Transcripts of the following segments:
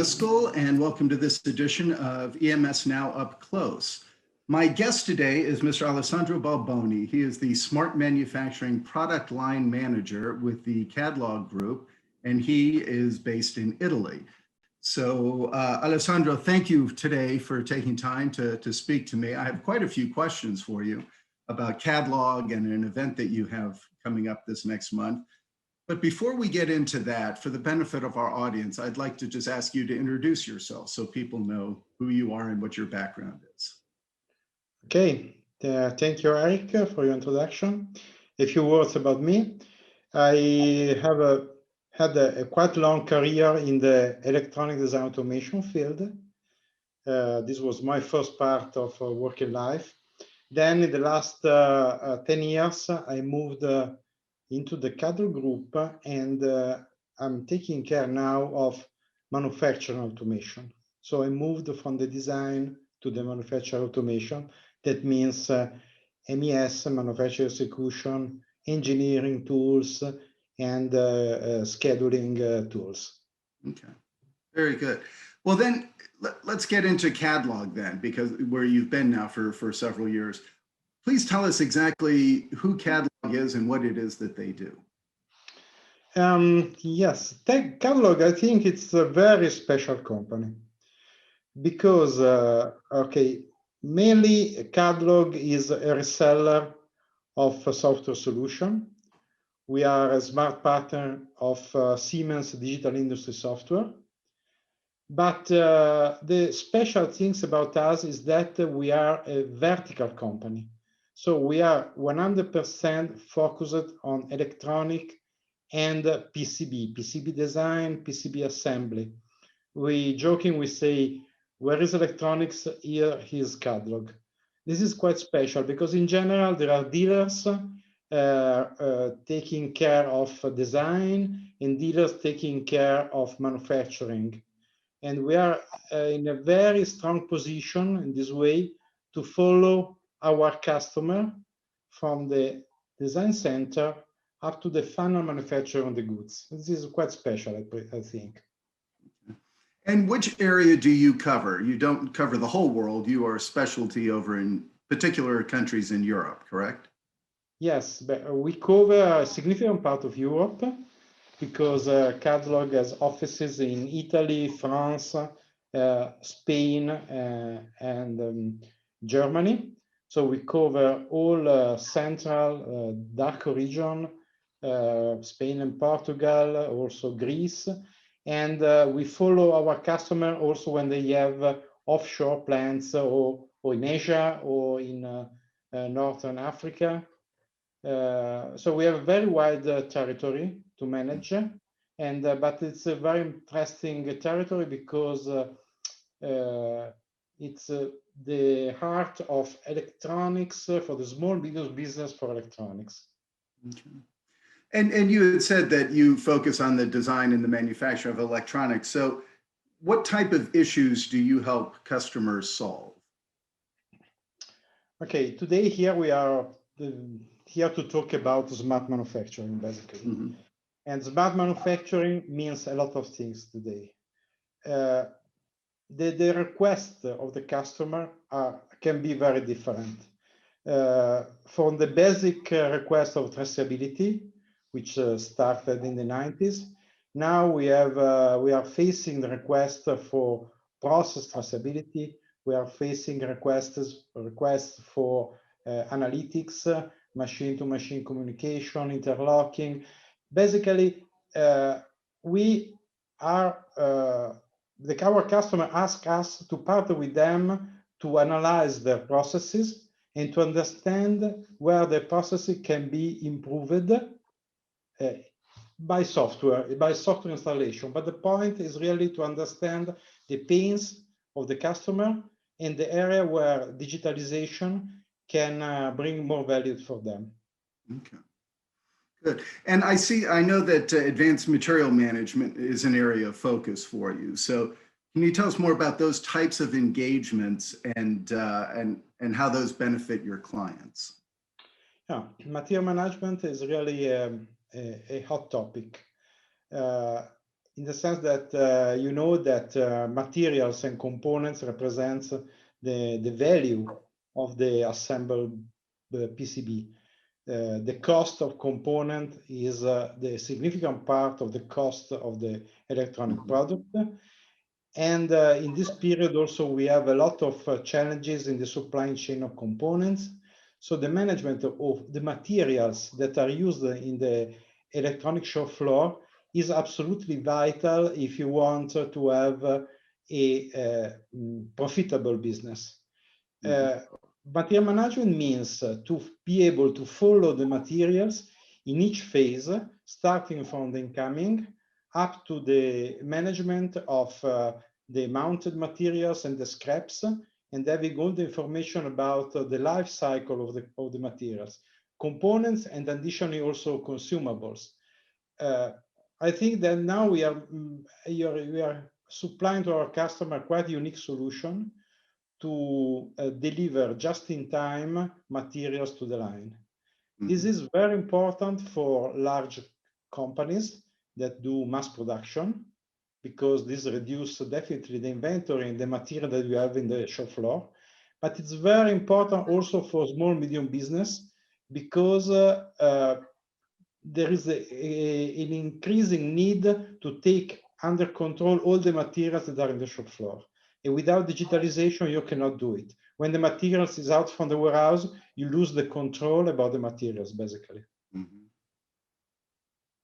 Driscoll, and welcome to this edition of EMSNOW Up Close. My guest today is Mr. Alessandro Balboni. He is the Smart Manufacturing Product Line Manager with the Cadlog Group, and he is based in Italy. So Alessandro, thank you today for taking time to speak to me. I have quite a few questions for you about Cadlog and an event that you have coming up this next month. But before we get into that, for the benefit of our audience, I'd like to just ask you to introduce yourself so people know who you are and what your background is. Okay, thank you, Eric, for your introduction. A few words about me. I have had a quite long career in the electronic design automation field. This was my first part of working life. Then in the last 10 years, I moved into the Cadlog Group, and I'm taking care now of manufacturing automation. So I moved from the design to the manufacturing automation. That means MES, manufacturing execution, engineering tools, and scheduling tools. Okay, very good. Well, then let's get into Cadlog then, because where you've been now for several years. Please tell us exactly who Cadlog is and what it is that they do. Yes, Cadlog, I think it's a very special company because, mainly Cadlog is a reseller of a software solution. We are a smart partner of Siemens Digital Industry Software. But the special things about us is that we are a vertical company. So we are 100% focused on electronic and PCB design, PCB assembly. We say, where is electronics? Here is Cadlog. This is quite special because in general, there are dealers taking care of design and dealers taking care of manufacturing. And we are in a very strong position in this way to follow our customer from the design center up to the final manufacturer of the goods. This is quite special, I think. And which area do you cover? You don't cover the whole world. You are a specialty over in particular countries in Europe, correct? Yes, but we cover a significant part of Europe because Cadlog has offices in Italy, France, Spain, and Germany. So we cover all central DACH region, Spain and Portugal, also Greece. And we follow our customer also when they have offshore plants or in Asia or in Northern Africa. So we have a very wide territory to manage, and but it's a very interesting territory because it's the heart of electronics for the small business for electronics. Okay. And you had said that you focus on the design and the manufacture of electronics. So what type of issues do you help customers solve? Okay, today here we are here to talk about smart manufacturing, basically. Mm-hmm. And smart manufacturing means a lot of things today. The request of the customer can be very different. From the basic request of traceability, which started in the 90s, now we are facing the request for process traceability. We are facing requests for analytics, machine-to-machine communication, interlocking. Basically, we are our customer asks us to partner with them to analyze their processes and to understand where the processes can be improved by software installation. But the point is really to understand the pains of the customer in the area where digitalization can bring more value for them. Okay, good. And I know that advanced material management is an area of focus for you. So can you tell us more about those types of engagements and how those benefit your clients? Yeah, material management is really a hot topic. in the sense that you know that materials and components represents the value of the assembled PCB. The cost of component is the significant part of the cost of the electronic product. And in this period also we have a lot of challenges in the supply chain of components. So the management of the materials that are used in the electronic shop floor is absolutely vital if you want to have a profitable business. Material management means to be able to follow the materials in each phase, starting from the incoming up to the management of the mounted materials and the scraps, and having all the information about the life cycle of the materials, components, and additionally also consumables. I think that now we are supplying to our customer quite a unique solution to deliver just-in-time materials to the line. This is very important for large companies that do mass production, because this reduces definitely the inventory and the material that you have in the shop floor. But it's very important also for small, medium business, because there is an increasing need to take under control all the materials that are in the shop floor. And without digitalization, you cannot do it. When the materials is out from the warehouse, you lose the control about the materials, basically.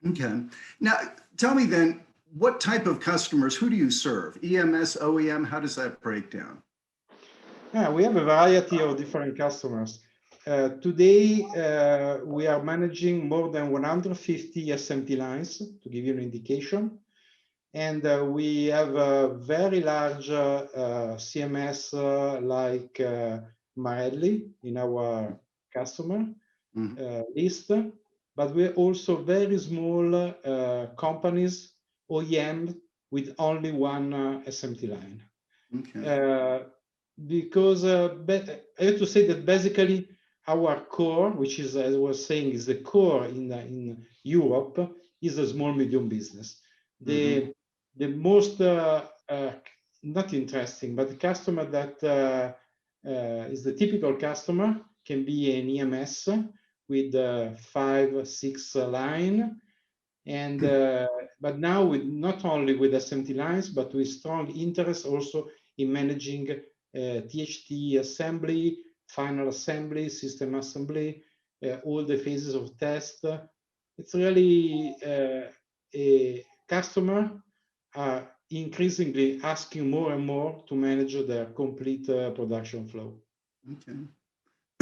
Okay. Now, tell me then, what type of customers, who do you serve? EMS, OEM, how does that break down? Yeah, we have a variety of different customers. Today, we are managing more than 150 SMT lines, to give you an indication. And we have a very large CMS like Marelli in our customer list, but we're also very small companies, OEM, with only one SMT line. Okay. Because I have to say that basically our core, which is, as I was saying, is the core in Europe, is a small, medium business. The most, not interesting, but the customer that is the typical customer can be an EMS with 5, 6 line. And but now with not only with SMT lines, but with strong interest also in managing THT assembly, final assembly, system assembly, all the phases of test. It's really a customer increasingly asking more and more to manage their complete production flow. Okay.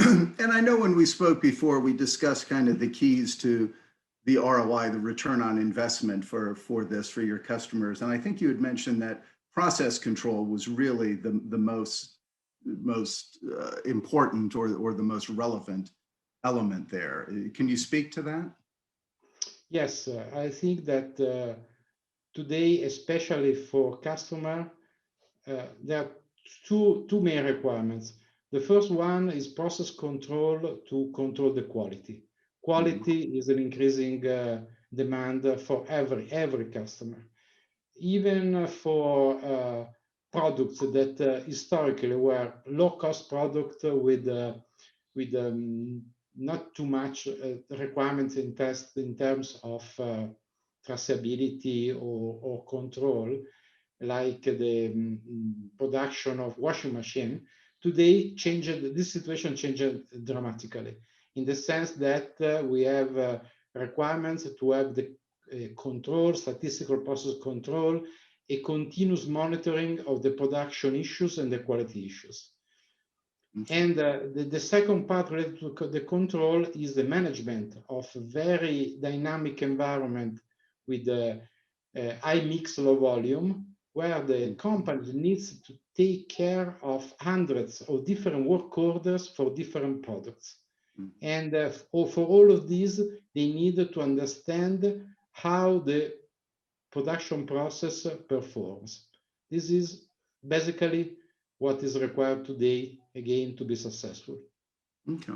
And I know when we spoke before, we discussed kind of the keys to the ROI, the return on investment for your customers. And I think you had mentioned that process control was really the most important or the most relevant element there. Can you speak to that? Yes, I think that today, especially for customer, there are two main requirements. The first one is process control to control the quality. Quality is an increasing demand for every customer. Even for products that historically were low-cost product with not too much requirements in test in terms of traceability or control, like the production of washing machine. Today, this situation changed dramatically, in the sense that we have requirements to have the control, statistical process control, a continuous monitoring of the production issues and the quality issues. And the second part related to the control is the management of a very dynamic environment with high mix, low volume, where the company needs to take care of hundreds of different work orders for different products. And for all of these, they need to understand how the production process performs. This is basically what is required today, again, to be successful. Okay.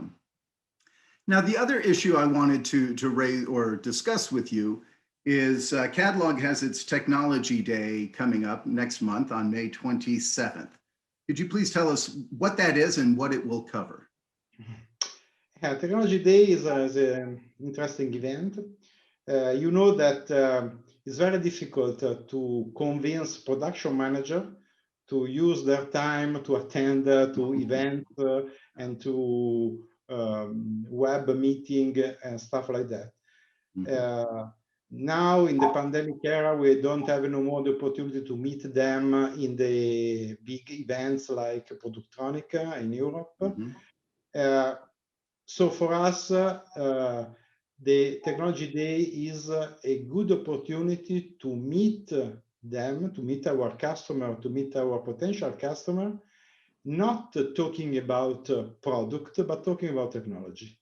Now, the other issue I wanted to raise or discuss with you is Cadlog has its Technology Day coming up next month on May 27th. Could you please tell us what that is and what it will cover? Yeah, Technology Day is an interesting event. You know that it's very difficult to convince production manager to use their time to attend to events and to web meeting and stuff like that. Now in the pandemic era, we don't have no more the opportunity to meet them in the big events like Productronica in Europe. So for us, the Technology Day is a good opportunity to meet them, to meet our customer, to meet our potential customer, not talking about product, but talking about technology.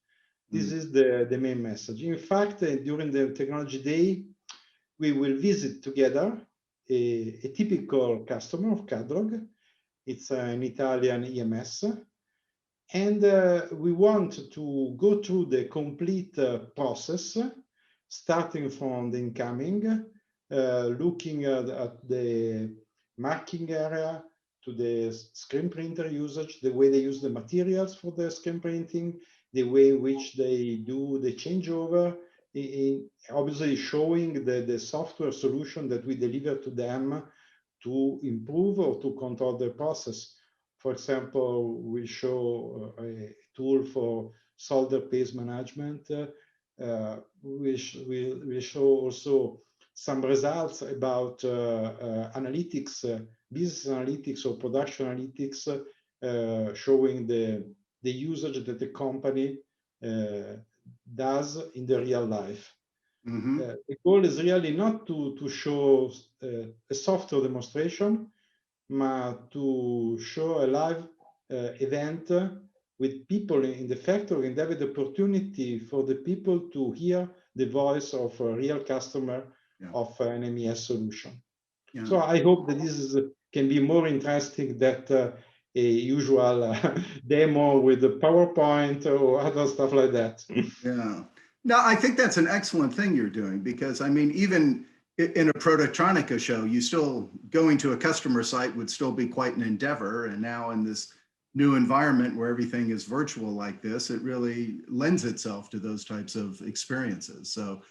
This is the main message. In fact, during the Technology Day, we will visit together a typical customer of Cadlog. It's an Italian EMS. And we want to go through the complete process, starting from the incoming, looking at the marking area, to the screen printer usage, the way they use the materials for the screen printing, the way in which they do the changeover, obviously showing the software solution that we deliver to them to improve or to control the process. For example, we show a tool for solder paste management. We show also some results about analytics, business analytics or production analytics, showing the usage that the company does in the real life. The goal is really not to show a software demonstration, but to show a live event with people in the factory and have the opportunity for the people to hear the voice of a real customer of an MES solution. So I hope that this can be more interesting than a usual demo with the PowerPoint or other stuff like that. Yeah. No, I think that's an excellent thing you're doing, because I mean, even in a Productronica show, you still going to a customer site would still be quite an endeavor. And now in this new environment where everything is virtual like this, it really lends itself to those types of experiences. So,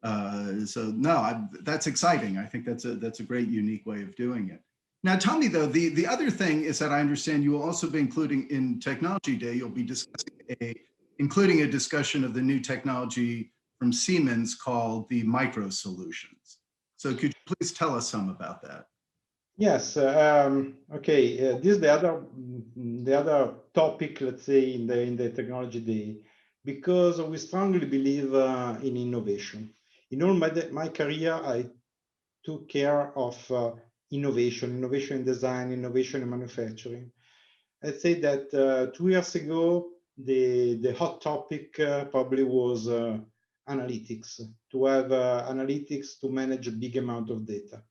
that's exciting. I think that's a great, unique way of doing it. Now, tell me though, the other thing is that I understand you will also be including in Technology Day, you'll be discussing including a discussion of the new technology from Siemens called the micro solutions. So could you please tell us some about that? Yes. Okay. This is the other topic, let's say, in the Technology Day, because we strongly believe in innovation. In all my career, I took care of innovation in design, innovation in manufacturing. I'd say that 2 years ago, the hot topic probably was analytics, to have analytics to manage a big amount of data.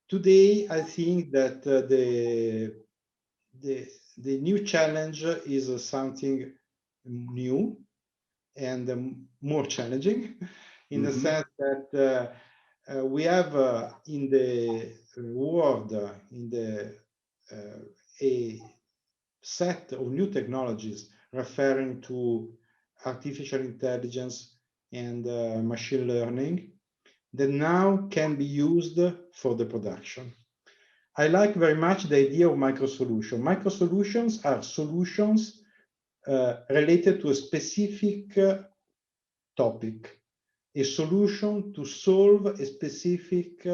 Today, I think that the new challenge is something new and more challenging, in the sense that we have in the world a set of new technologies referring to artificial intelligence and machine learning that now can be used for the production. I like very much the idea of micro-solution. Micro-solutions are solutions related to a specific topic, a solution to solve a specific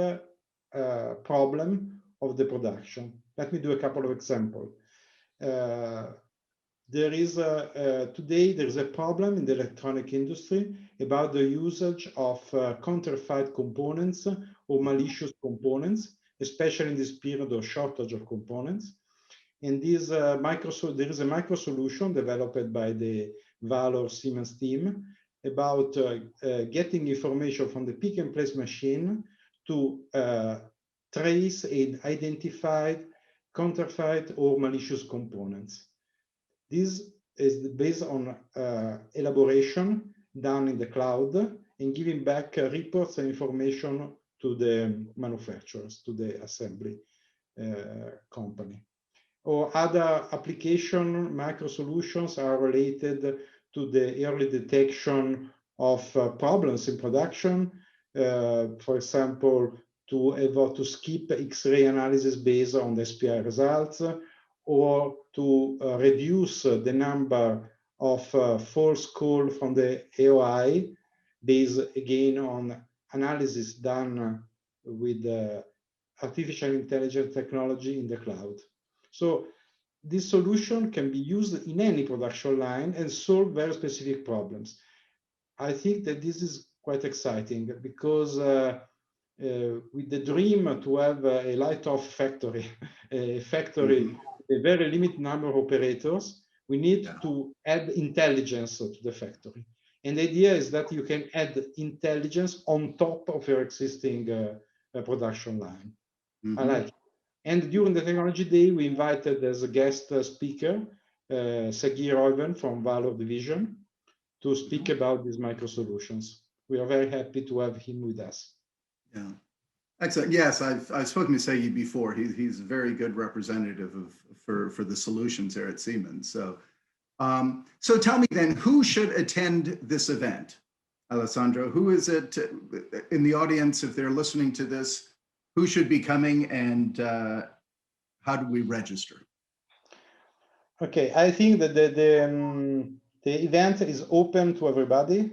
problem of the production. Let me do a couple of examples. Today there is a problem in the electronic industry about the usage of counterfeit components or malicious components, especially in this period of shortage of components. And there is a micro solution developed by the Valor Siemens team about getting information from the pick and place machine to trace and identify counterfeit or malicious components. This is based on elaboration done in the cloud and giving back reports and information to the manufacturers, to the assembly company. Or other application micro solutions are related to the early detection of problems in production. For example, to skip X-ray analysis based on the SPI results, or to reduce the number of false calls from the AOI based again on analysis done with artificial intelligence technology in the cloud. So this solution can be used in any production line and solve very specific problems. I think that this is quite exciting because with the dream to have a light-off factory, a factory with a very limited number of operators, we need to add intelligence to the factory. And the idea is that you can add intelligence on top of your existing production line. I like it. And during the Technology Day, we invited as a guest speaker, Sagir Oven from Valor Division, to speak about these micro solutions. We are very happy to have him with us. Yeah, excellent. Yes, I've spoken to Sagir before. He's a very good representative for the solutions there at Siemens. So, so tell me then, who should attend this event, Alessandro? Who is it in the audience, if they're listening to this? Who should be coming, and how do we register? Okay, I think that the event is open to everybody,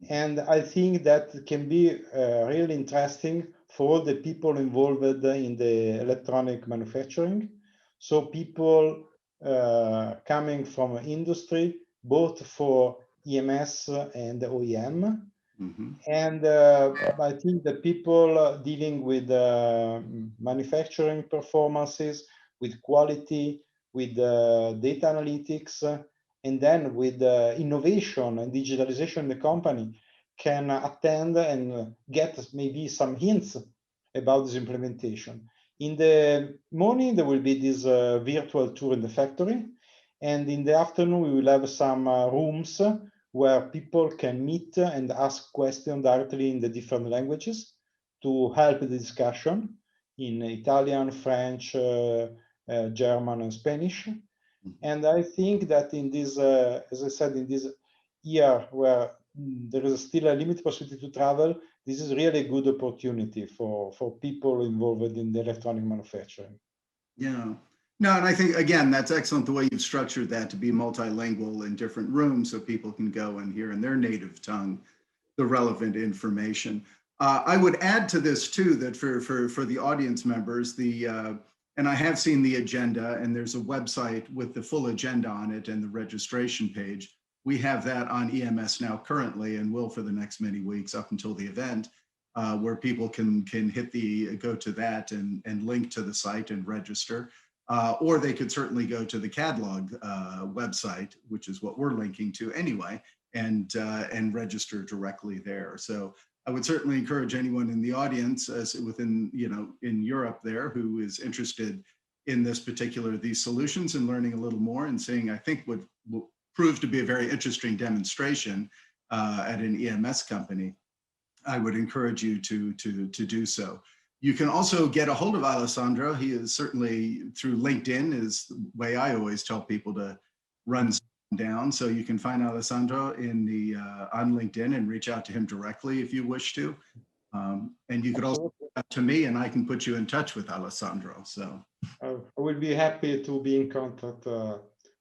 and I think that can be really interesting for all the people involved in the electronic manufacturing. So people coming from industry, both for EMS and OEM. And I think the people dealing with manufacturing performances, with quality, with data analytics, and then with innovation and digitalization in the company can attend and get maybe some hints about this implementation. In the morning, there will be this virtual tour in the factory. And in the afternoon, we will have some rooms where people can meet and ask questions directly in the different languages to help the discussion in Italian, French, German, and Spanish. And I think that in this, as I said, in this year where there is still a limited possibility to travel, this is really a good opportunity for people involved in the electronic manufacturing. Yeah. No, and I think, again, that's excellent the way you've structured that to be multilingual in different rooms so people can go and hear in their native tongue the relevant information. I would add to this too that for the audience members, and I have seen the agenda, and there's a website with the full agenda on it and the registration page. We have that on EMSNOW currently, and will for the next many weeks up until the event, where people can go to that and link to the site and register. Or they could certainly go to the Cadlog website, which is what we're linking to anyway, and register directly there. So I would certainly encourage anyone in the audience, as within, in Europe there, who is interested in these solutions and learning a little more and seeing, I think, what will prove to be a very interesting demonstration at an EMS company. I would encourage you to do so. You can also get a hold of Alessandro. He is certainly, through LinkedIn is the way I always tell people to run down. So you can find Alessandro on LinkedIn and reach out to him directly if you wish to. And you could also reach out to me, and I can put you in touch with Alessandro. So I will be happy to be in contact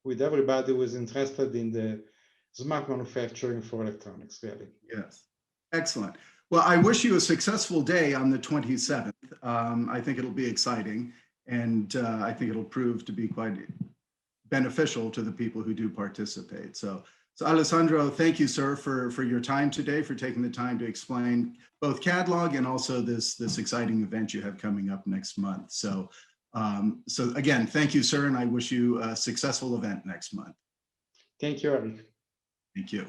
with everybody who is interested in the smart manufacturing for electronics, really. Yes, excellent. Well, I wish you a successful day on the 27th. I think it'll be exciting, and I think it'll prove to be quite beneficial to the people who do participate. So Alessandro, thank you, sir, for your time today, for taking the time to explain both Cadlog and also this exciting event you have coming up next month. So again, thank you, sir, and I wish you a successful event next month. Thank you, Eric. Thank you.